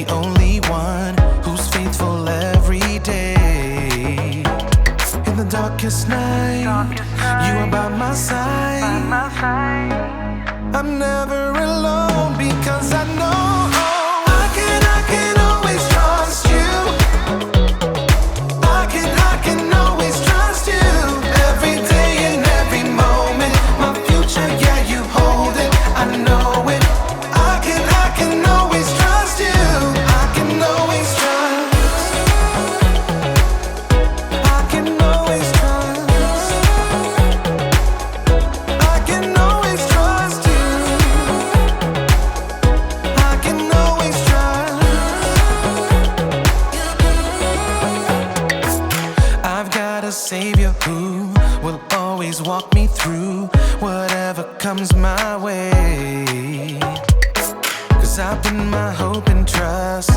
the only one who's faithful every day. In the darkest night, you are by my side. I'm never alone because I know I can always trust you. I can always trust you. Every day and every moment, my future, yeah, you hold it. I know it. I can always trust you. I can always trust. I can always trust. I can always trust you. I can always trust. I've got a savior who will always walk me through whatever comes my way. 'Cause I put my hope and trust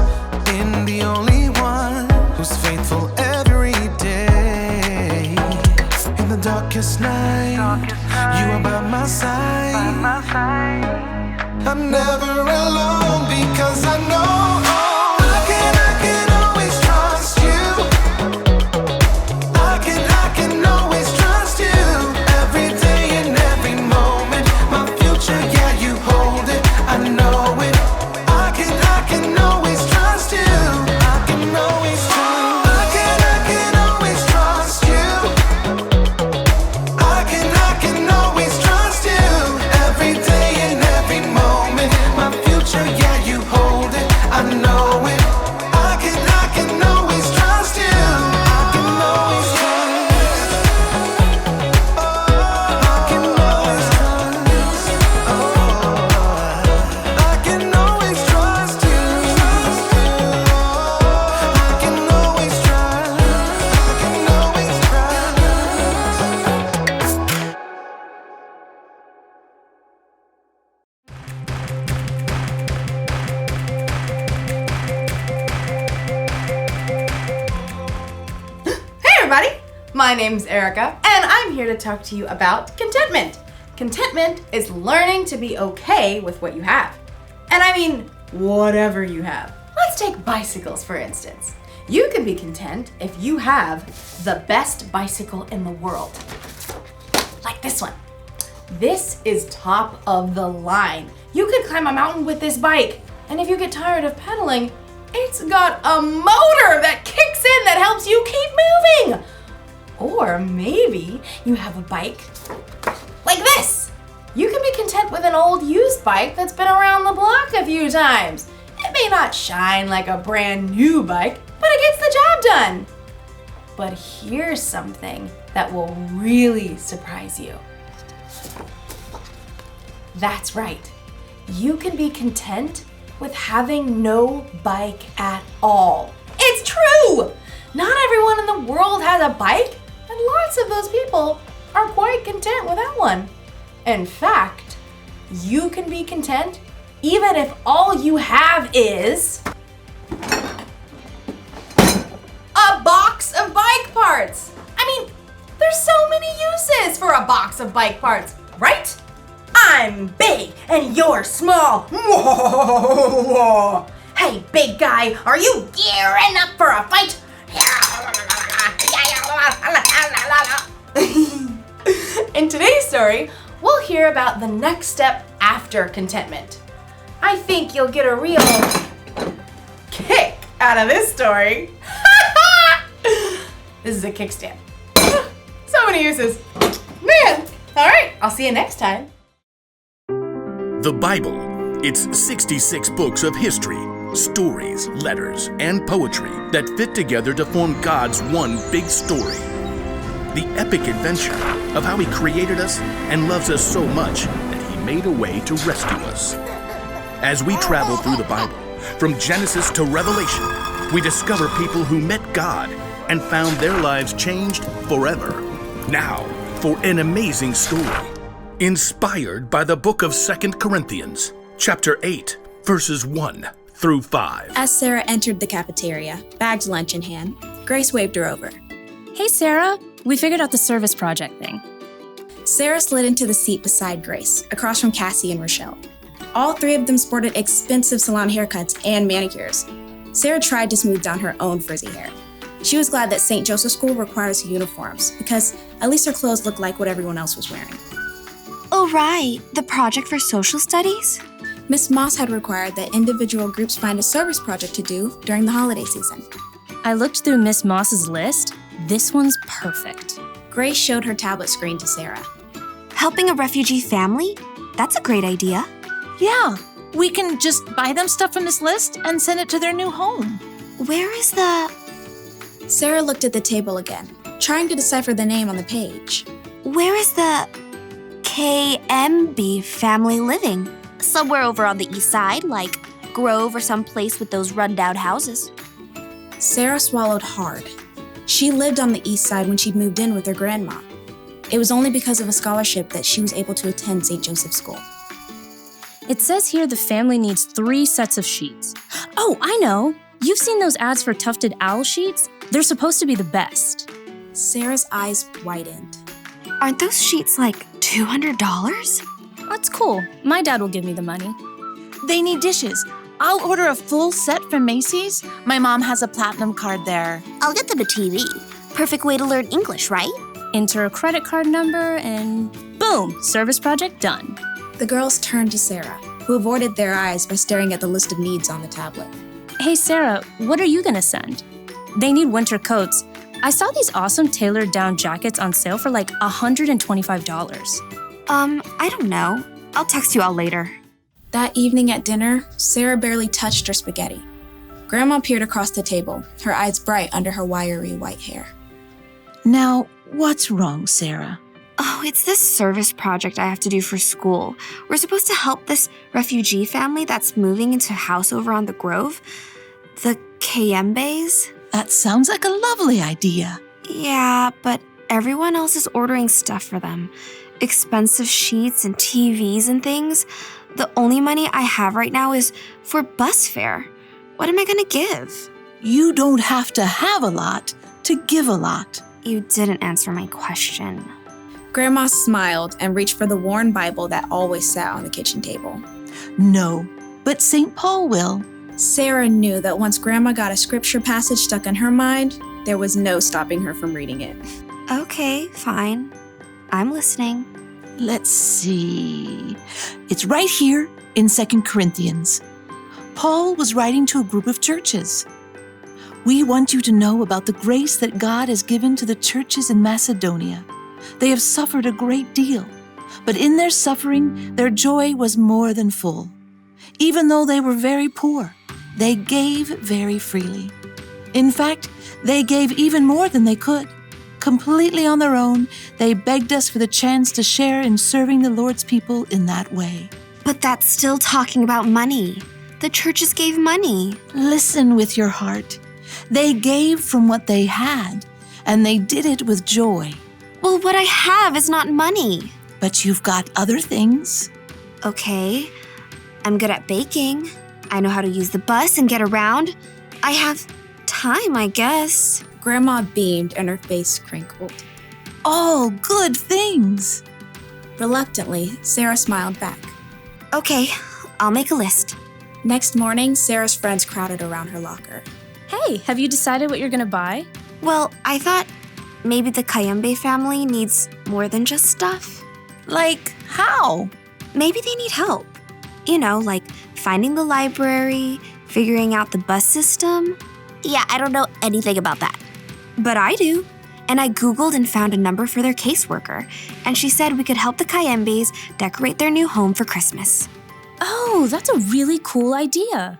in the only one who's faithful every day. In the darkest night, you are by my side. I'm never alone because I know I can always trust you. I can always trust you. Every day and every moment, my future, yeah, you hold it. I know it. I can always trust you. I can always trust. I can always trust you. I can always trust you. Every day and every moment, my future, yeah, you hold it. I know it. I can always trust you. I can always trust. I can always trust. I can always trust you. I can always trust. I can always trust. Hey everybody! My name's Erica, and I'm here to talk to you about contentment. Contentment is learning to be okay with what you have. And I mean, whatever you have. Let's take bicycles, for instance. You can be content if you have the best bicycle in the world. Like this one. This is top of the line. You could climb a mountain with this bike, and if you get tired of pedaling, it's got a motor that kicks in that helps you keep moving. Or maybe you have a bike like this. You can be content with an old used bike that's been around the block a few times. It may not shine like a brand new bike, but it gets the job done. But here's something that will really surprise you. That's right. You can be content with having no bike at all. It's true! Not everyone in the world has a bike, and lots of those people are quite content without one. In fact, you can be content even if all you have is a box of bike parts. I mean, there's so many uses for a box of bike parts, right? I'm big and you're small. Hey, big guy, are you gearing up for a fight? In today's story, we'll hear about the next step after contentment. I think you'll get a real kick out of this story. This is a kickstand. So many uses. Man, all right, I'll see you next time. The Bible. It's 66 books of history, stories, letters, and poetry that fit together to form God's one big story. The epic adventure of how He created us and loves us so much that He made a way to rescue us. As we travel through the Bible, from Genesis to Revelation, we discover people who met God and found their lives changed forever. Now, for an amazing story, inspired by the book of 2 Corinthians, chapter 8, verses 1 through 5. As Sarah entered the cafeteria, bagged lunch in hand, Grace waved her over. Hey, Sarah, we figured out the service project thing. Sarah slid into the seat beside Grace, across from Cassie and Rochelle. All three of them sported expensive salon haircuts and manicures. Sarah tried to smooth down her own frizzy hair. She was glad that St. Joseph's School requires uniforms because at least her clothes looked like what everyone else was wearing. Oh, right. The project for social studies? Miss Moss had required that individual groups find a service project to do during the holiday season. I looked through Miss Moss's list. This one's perfect. Grace showed her tablet screen to Sarah. Helping a refugee family? That's a great idea. Yeah, we can just buy them stuff from this list and send it to their new home. Where is the... Sarah looked at the table again, trying to decipher the name on the page. Where is the KMB family living? Somewhere over on the east side, like Grove or some place with those rundown houses. Sarah swallowed hard. She lived on the east side when she moved in with her grandma. It was only because of a scholarship that she was able to attend St. Joseph's School. It says here the family needs 3 sets of sheets. Oh, I know! You've seen those ads for tufted owl sheets? They're supposed to be the best. Sarah's eyes widened. Aren't those sheets like $200? That's cool. My dad will give me the money. They need dishes. I'll order a full set from Macy's. My mom has a platinum card there. I'll get them a TV. Perfect way to learn English, right? Enter a credit card number and boom, service project done. The girls turned to Sarah, who avoided their eyes by staring at the list of needs on the tablet. Hey Sarah, what are you gonna send? They need winter coats. I saw these awesome tailored down jackets on sale for like $125. I don't know. I'll text you all later. That evening at dinner, Sarah barely touched her spaghetti. Grandma peered across the table, her eyes bright under her wiry white hair. Now, what's wrong, Sarah? Oh, it's this service project I have to do for school. We're supposed to help this refugee family that's moving into a house over on the Grove. The Kayembes. That sounds like a lovely idea. Yeah, but everyone else is ordering stuff for them. Expensive sheets and TVs and things. The only money I have right now is for bus fare. What am I gonna give? You don't have to have a lot to give a lot. You didn't answer my question. Grandma smiled and reached for the worn Bible that always sat on the kitchen table. No, but St. Paul will. Sarah knew that once Grandma got a scripture passage stuck in her mind, there was no stopping her from reading it. Okay, fine. I'm listening. Let's see. It's right here in 2 Corinthians. Paul was writing to a group of churches. We want you to know about the grace that God has given to the churches in Macedonia. They have suffered a great deal, but in their suffering, their joy was more than full. Even though they were very poor, they gave very freely. In fact, they gave even more than they could. Completely on their own, they begged us for the chance to share in serving the Lord's people in that way. But that's still talking about money. The churches gave money. Listen with your heart. They gave from what they had, and they did it with joy. Well, what I have is not money. But you've got other things. Okay, I'm good at baking. I know how to use the bus and get around. I have time, I guess. Grandma beamed and her face crinkled. All good things. Reluctantly, Sarah smiled back. Okay, I'll make a list. Next morning, Sarah's friends crowded around her locker. Hey, have you decided what you're gonna buy? Well, I thought maybe the Kayembe family needs more than just stuff. Like how? Maybe they need help. You know, like finding the library, figuring out the bus system. Yeah, I don't know anything about that. But I do. And I Googled and found a number for their caseworker. And she said we could help the Kayembes decorate their new home for Christmas. Oh, that's a really cool idea.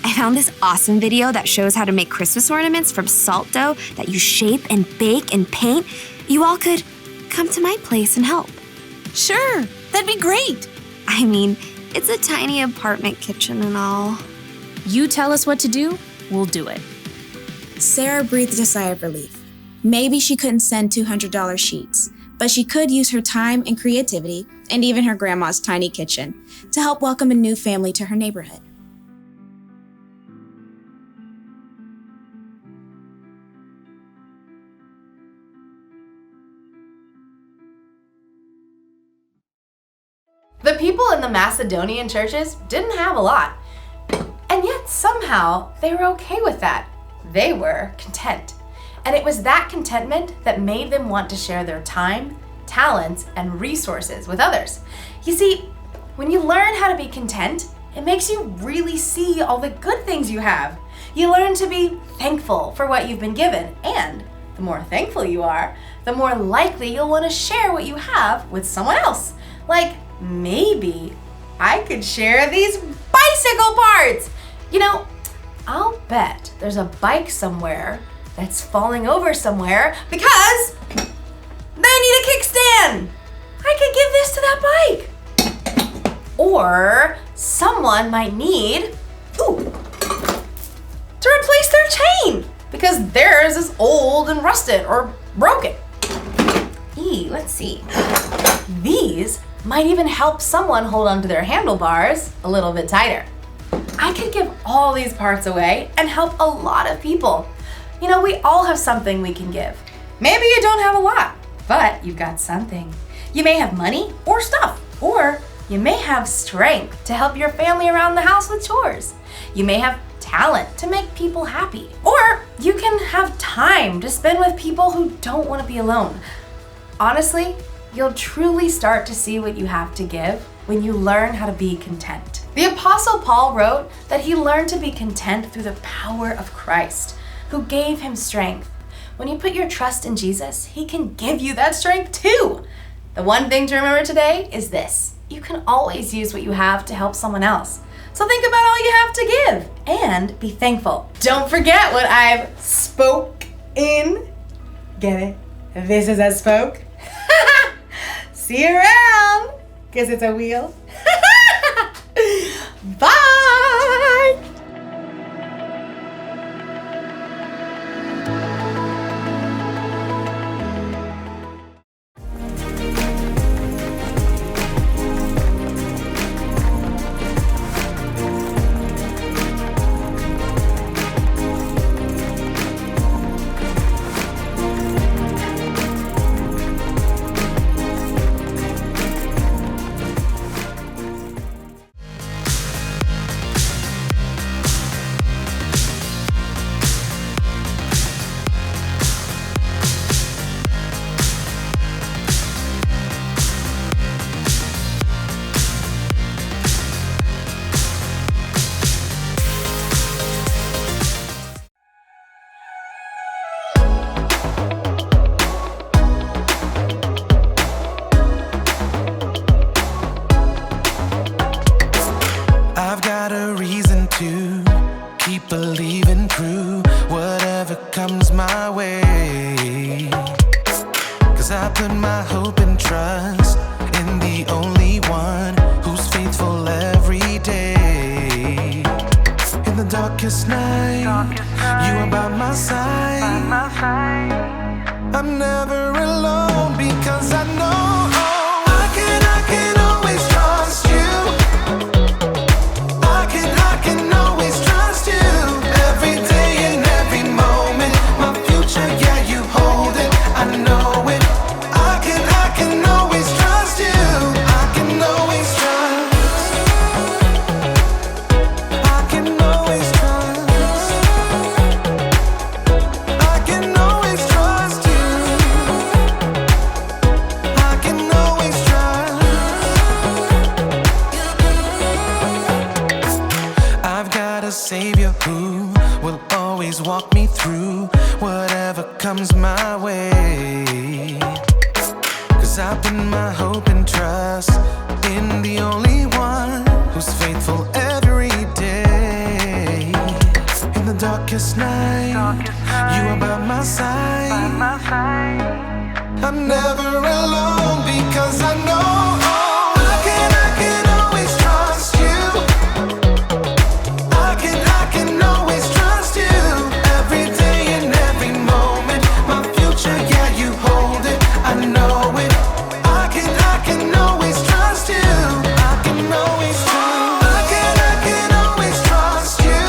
I found this awesome video that shows how to make Christmas ornaments from salt dough that you shape and bake and paint. You all could come to my place and help. Sure, that'd be great. I mean, it's a tiny apartment kitchen and all. You tell us what to do, we'll do it. Sarah breathed a sigh of relief. Maybe she couldn't send $200 sheets, but she could use her time and creativity, and even her grandma's tiny kitchen, to help welcome a new family to her neighborhood. The people in the Macedonian churches didn't have a lot. And yet somehow they were okay with that. They were content. And it was that contentment that made them want to share their time, talents, and resources with others. You see, when you learn how to be content, it makes you really see all the good things you have. You learn to be thankful for what you've been given, and the more thankful you are, the more likely you'll want to share what you have with someone else. Like, maybe I could share these bicycle parts. You know, I'll bet there's a bike somewhere that's falling over somewhere because they need a kickstand. I could give this to that bike. Or someone might need, to replace their chain because theirs is old and rusted or broken. Let's see. These might even help someone hold onto their handlebars a little bit tighter. I could give all these parts away and help a lot of people. You know, we all have something we can give. Maybe you don't have a lot, but you've got something. You may have money or stuff, or you may have strength to help your family around the house with chores. You may have talent to make people happy, or you can have time to spend with people who don't want to be alone. Honestly, you'll truly start to see what you have to give when you learn how to be content. The Apostle Paul wrote that he learned to be content through the power of Christ, who gave him strength. When you put your trust in Jesus, he can give you that strength too. The one thing to remember today is this: you can always use what you have to help someone else. So think about all you have to give and be thankful. Don't forget what I've spoke in. Get it? This is a spoke. See you around, because it's a wheel. Bye! I've got a reason to keep believing true, whatever comes my way. 'Cause I put my hope and trust in the only one who's faithful every day. In the darkest night, you are by my side. I'm never alone because I know I can always trust you. I can always trust you. Every day and every moment, my future, yeah, you hold it. I know it. I can always trust you. I can always trust. I can always trust. I can always trust you. I can always trust. I've got a Savior who will always walk me through whatever comes my way. 'Cause I put my hope and trust in the only one who's faithful every day. In the darkest night, you are by my side. I'm never alone because I know I can always trust you. I can always trust you. Every day and every moment, my future, yeah, you hold it. I know it. I can always trust you. I can always trust. I can always trust you.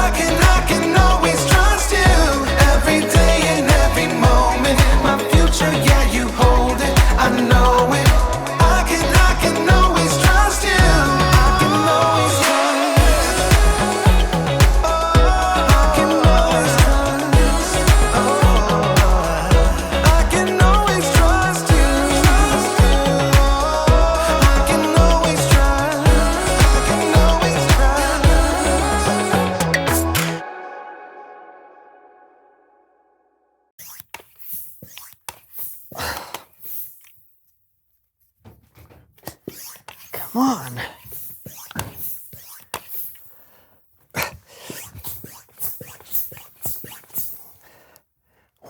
I can always trust you. Every day and every moment, my future, yeah, you hold it. I know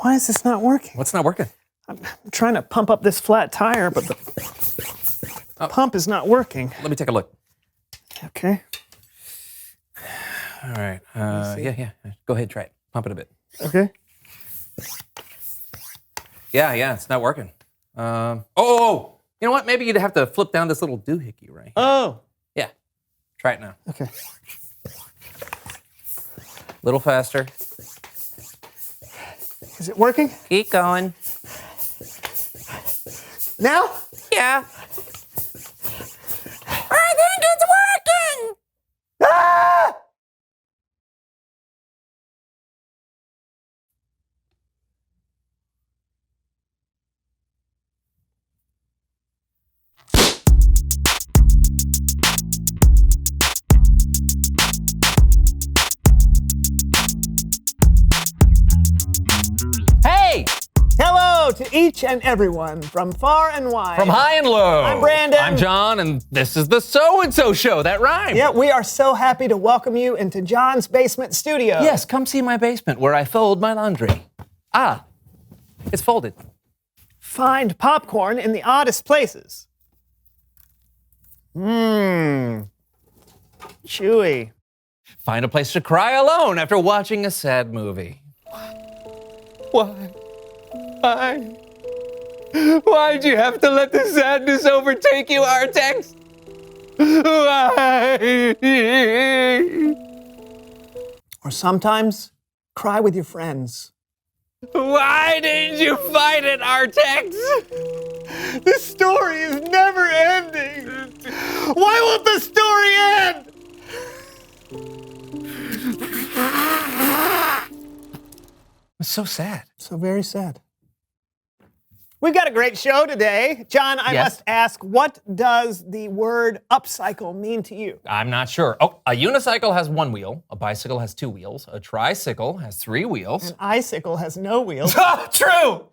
Why is this not working? What's not working? I'm trying to pump up this flat tire, but the pump is not working. Let me take a look. Okay. All right. Yeah. Go ahead, try it. Pump it a bit. Okay. Yeah, it's not working. Oh, you know what? Maybe you'd have to flip down this little doohickey right here. Oh. Yeah. Try it now. Okay. A little faster. Is it working? Keep going. Now? Yeah. I think it's working! Ah! Hey! Hello to each and everyone from far and wide. From high and low. I'm Brandon. I'm John, and this is the So&So Show. That rhymes. Yeah, we are so happy to welcome you into John's basement studio. Yes, come see my basement where I fold my laundry. Ah, it's folded. Find popcorn in the oddest places. Chewy. Find a place to cry alone after watching a sad movie. Why? Why'd you have to let the sadness overtake you, Artex? Why? Or sometimes, cry with your friends. Why didn't you fight it, Artex? The story is never ending. Why won't the story end? It's so sad. So very sad. We've got a great show today. John, I Yes? must ask, what does the word upcycle mean to you? I'm not sure. Oh, a unicycle has one wheel, a bicycle has two wheels, a tricycle has three wheels. An icicle has no wheels. Oh, true!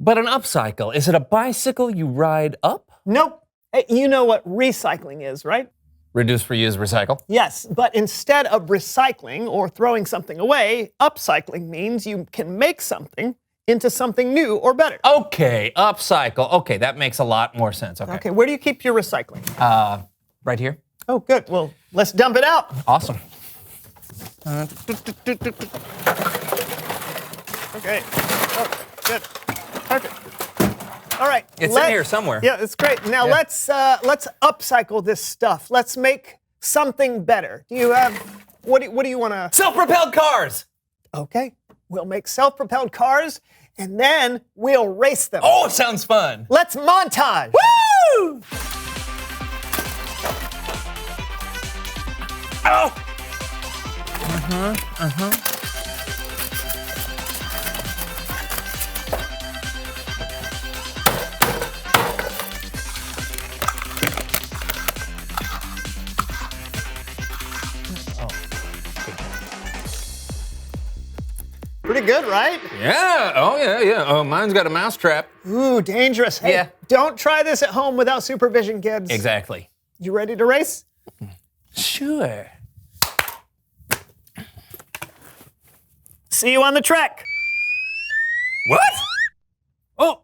But an upcycle, is it a bicycle you ride up? Nope. Hey, you know what recycling is, right? Reduce, reuse, recycle. Yes, but instead of recycling or throwing something away, upcycling means you can make something into something new or better. Okay, upcycle. Okay, that makes a lot more sense. Okay, where do you keep your recycling? Right here. Oh, good. Well, let's dump it out. Awesome. Okay. Oh, good. Perfect. All right. It's in here somewhere. Yeah, it's great. Now Yeah. let's upcycle this stuff. Let's make something better. Do you have what do you want to? Self-propelled cars! Okay. We'll make self-propelled cars and then we'll race them. Oh, it sounds fun. Let's montage. Woo! Oh! Pretty good, right? Yeah, oh yeah. Oh, mine's got a mousetrap. Ooh, dangerous. Hey, Yeah. don't try this at home without supervision, kids. Exactly. You ready to race? Sure. See you on the track. What? Oh!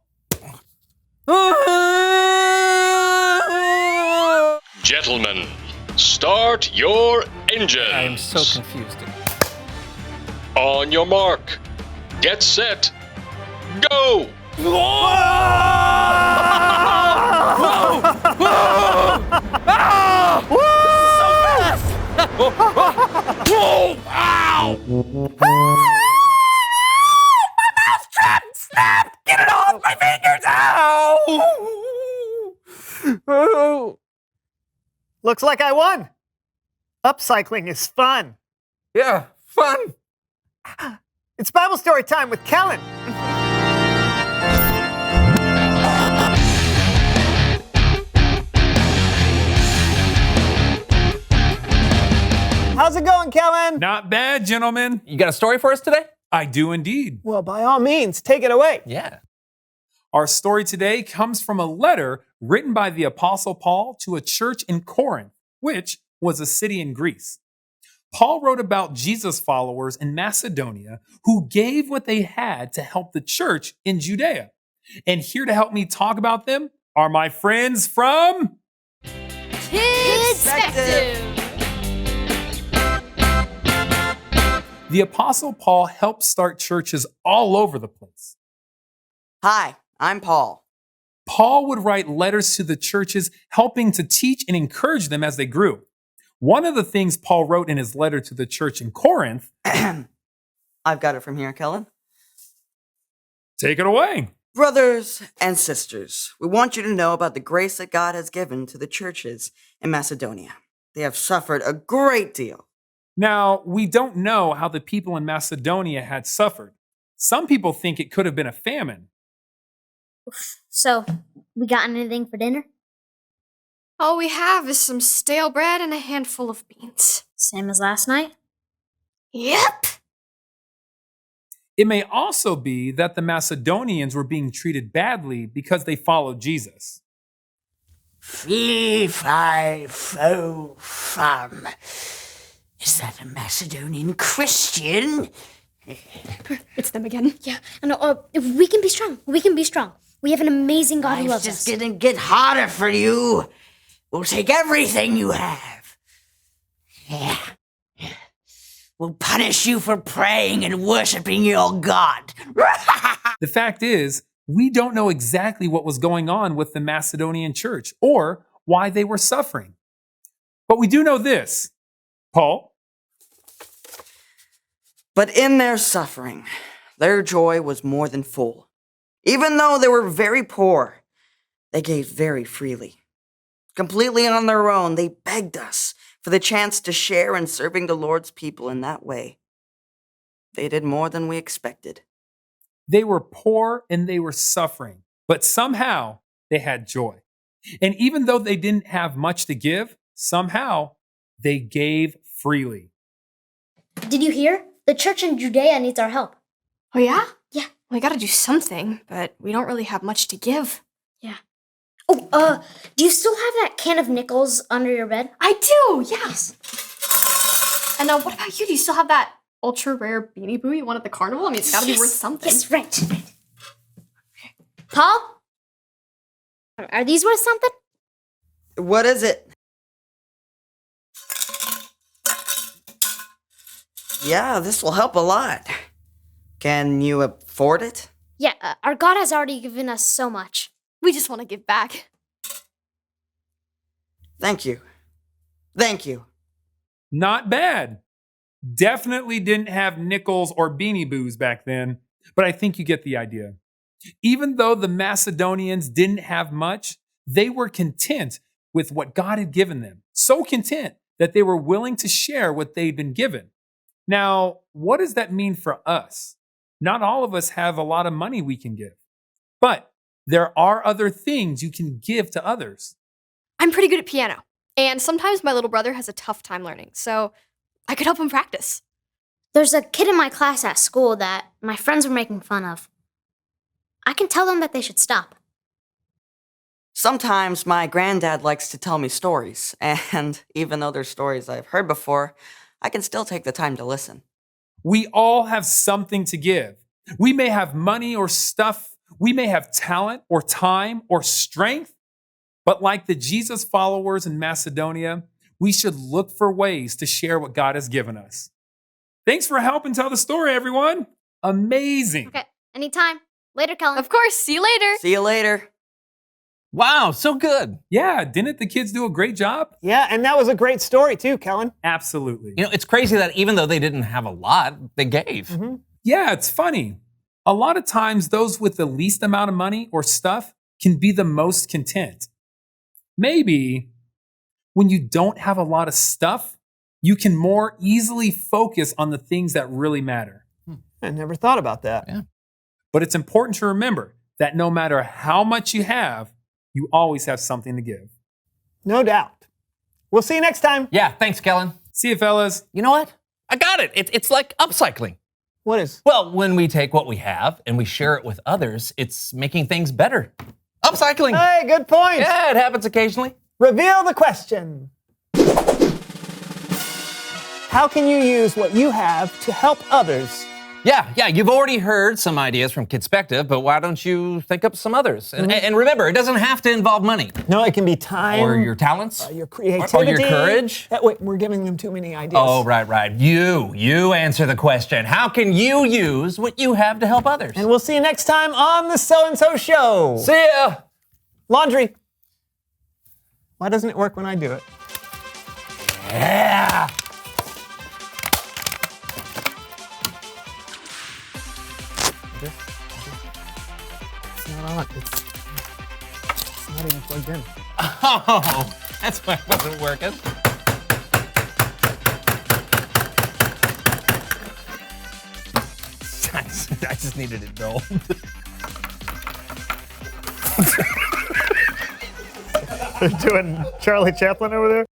Gentlemen, start your engines. I am so confused. On your mark. Get set. Go! Get it off my fingers! Ow! Looks like I won. Upcycling is fun. Yeah, fun. It's Bible story time with Kellen. How's it going, Kellen? Not bad, gentlemen. You got a story for us today? I do indeed. Well, by all means, take it away. Yeah. Our story today comes from a letter written by the Apostle Paul to a church in Corinth, which was a city in Greece. Paul wrote about Jesus followers in Macedonia who gave what they had to help the church in Judea. And here to help me talk about them are my friends from Kidspective. The Apostle Paul helped start churches all over the place. Hi, I'm Paul. Paul would write letters to the churches, helping to teach and encourage them as they grew. One of the things Paul wrote in his letter to the church in Corinth. I've got it from here, Kellen. Take it away. Brothers and sisters, we want you to know about the grace that God has given to the churches in Macedonia. They have suffered a great deal. Now, we don't know how the people in Macedonia had suffered. Some people think it could have been a famine. So, we got anything for dinner? All we have is some stale bread and a handful of beans. Same as last night? Yep. It may also be that the Macedonians were being treated badly because they followed Jesus. Fee, fi, fo, fum. Is that a Macedonian Christian? It's them again. Yeah, and we can be strong. We can be strong. We have an amazing God who loves Life's us. just gonna get harder for you. We'll take everything you have. Yeah. We'll punish you for praying and worshiping your God. The fact is, we don't know exactly what was going on with the Macedonian church or why they were suffering. But we do know this. Paul? But in their suffering, their joy was more than full. Even though they were very poor, they gave very freely. Completely on their own, they begged us for the chance to share in serving the Lord's people in that way. They did more than we expected. They were poor and they were suffering, but somehow they had joy. And even though they didn't have much to give, somehow they gave freely. Did you hear? The church in Judea needs our help. Oh, yeah? Yeah. We gotta do something, but we don't really have much to give. Yeah. Oh, do you still have that can of nickels under your bed? I do, yes. And what about you? Do you still have that ultra rare Beanie Boo you won at the carnival? I mean, it's gotta be worth something. Yes, right. Paul? Are these worth something? What is it? Yeah, this will help a lot. Can you afford it? Yeah, our God has already given us so much. We just want to give back. Thank you. Thank you. Not bad. Definitely didn't have nickels or Beanie Boos back then, but I think you get the idea. Even though the Macedonians didn't have much, they were content with what God had given them. So content that they were willing to share what they'd been given. Now, what does that mean for us? Not all of us have a lot of money we can give, but there are other things you can give to others. I'm pretty good at piano, and sometimes my little brother has a tough time learning, so I could help him practice. There's a kid in my class at school that my friends were making fun of. I can tell them that they should stop. Sometimes my granddad likes to tell me stories, and even though they're stories I've heard before, I can still take the time to listen. We all have something to give. We may have money or stuff. We may have talent or time or strength. But like the Jesus followers in Macedonia, we should look for ways to share what God has given us. Thanks for helping tell the story, everyone. Amazing. Okay, anytime. Later, Kellen. Of course, see you later. See you later. Wow, so good. Yeah, didn't the kids do a great job? Yeah, and that was a great story too, Kellen. Absolutely. You know, it's crazy that even though they didn't have a lot, they gave. Mm-hmm. Yeah, it's funny. A lot of times, those with the least amount of money or stuff can be the most content. Maybe when you don't have a lot of stuff, you can more easily focus on the things that really matter. I never thought about that. Yeah. But it's important to remember that no matter how much you have, you always have something to give. No doubt. We'll see you next time. Yeah, thanks, Kellen. See you, fellas. You know what? I got it. It's like upcycling. What is? Well, when we take what we have and we share it with others, it's making things better. Upcycling. Hey, good point. Yeah, it happens occasionally. Reveal the question. how can you use what you have to help others? Yeah, you've already heard some ideas from Kidspective, but why don't you think up some others? And remember, it doesn't have to involve money. No, it can be time. Or your talents. Your creativity. Or your courage. Wait, we're giving them too many ideas. Oh, right. You answer the question. How can you use what you have to help others? And we'll see you next time on the So&So Show. See ya. Laundry. Why doesn't it work when I do it? Yeah. It's not on. It's not even plugged in. Oh, that's why it wasn't working. I just needed it dulled. They're doing Charlie Chaplin over there.